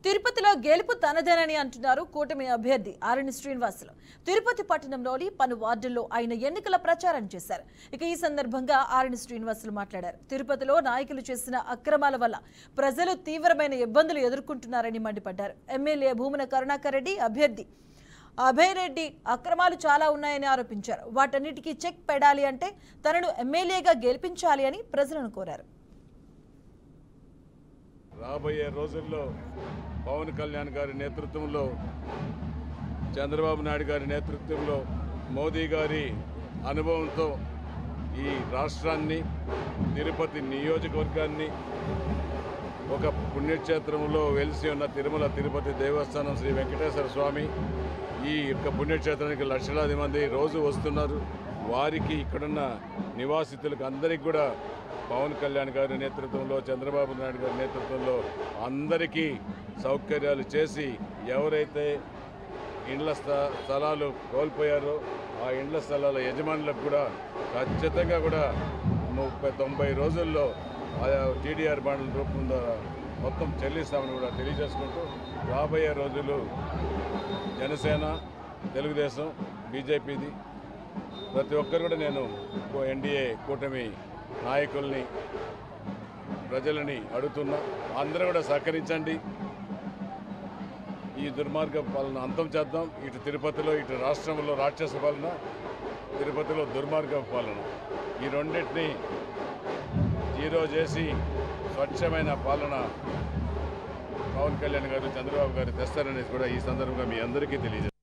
తిరుపతిలో గెలుపు తనదేనని అంటున్నారు కూటమి అభ్యర్థి ఆరణి శ్రీనివాసులు. తిరుపతి పట్టణంలోని పలు వార్డుల్లో ఆయన ఎన్నికల ప్రచారం చేశారు. ఇక ఈ సందర్భంగా ఆరణి శ్రీనివాసులు మాట్లాడారు. తిరుపతిలో నాయకులు చేసిన అక్రమాల వల్ల ప్రజలు తీవ్రమైన ఇబ్బందులు ఎదుర్కొంటున్నారని మండిపడ్డారు. ఎమ్మెల్యే భూమన కరుణాకర్ రెడ్డి అభ్యర్థి అభయ్ రెడ్డి అక్రమాలు చాలా ఉన్నాయని ఆరోపించారు. వాటన్నిటికీ చెక్ పెడాలి అంటే తనను ఎమ్మెల్యేగా గెలిపించాలి అని ప్రజలను కోరారు. రాబోయే రోజుల్లో పవన్ కళ్యాణ్ గారి నేతృత్వంలో, చంద్రబాబు నాయుడు గారి నేతృత్వంలో, మోదీ గారి అనుభవంతో ఈ రాష్ట్రాన్ని, తిరుపతి నియోజకవర్గాన్ని ఒక పుణ్యక్షేత్రంలో వెలిసి ఉన్న తిరుమల తిరుపతి దేవస్థానం శ్రీ వెంకటేశ్వర స్వామి, ఈ యొక్క పుణ్యక్షేత్రానికి లక్షలాది మంది రోజు వస్తున్నారు. వారికి ఇక్కడున్న నివాసితులకు అందరికీ కూడా పవన్ కళ్యాణ్ గారి నేతృత్వంలో, చంద్రబాబు నాయుడు గారి నేతృత్వంలో అందరికీ సౌకర్యాలు చేసి, ఎవరైతే ఇండ్ల స్థలాలు కోల్పోయారో ఆ ఇండ్ల స్థలాల యజమానులకు కూడా ఖచ్చితంగా కూడా 90 రోజుల్లో టీడీఆర్ బాండ్ల రూపంలో మొత్తం చెల్లిస్తామని కూడా తెలియజేసుకుంటూ, రాబోయే రోజులు జనసేన, తెలుగుదేశం, బీజేపీది ప్రతి ఒక్కరు కూడా నేను ఎన్డీఏ కూటమి నాయకుల్ని, ప్రజలని అడుగుతున్నా, అందరూ కూడా సహకరించండి. ఈ దుర్మార్గ పాలన అంతం చేద్దాం. ఇటు తిరుపతిలో, ఇటు రాష్ట్రంలో రాక్షస పాలన, తిరుపతిలో దుర్మార్గ పాలన, ఈ రెండింటినీ జీరో చేసి స్వచ్ఛమైన పాలన పవన్ కళ్యాణ్ గారు, చంద్రబాబు గారు తెస్తారనేది కూడా ఈ సందర్భంగా మీ అందరికీ తెలియజేస్తారు.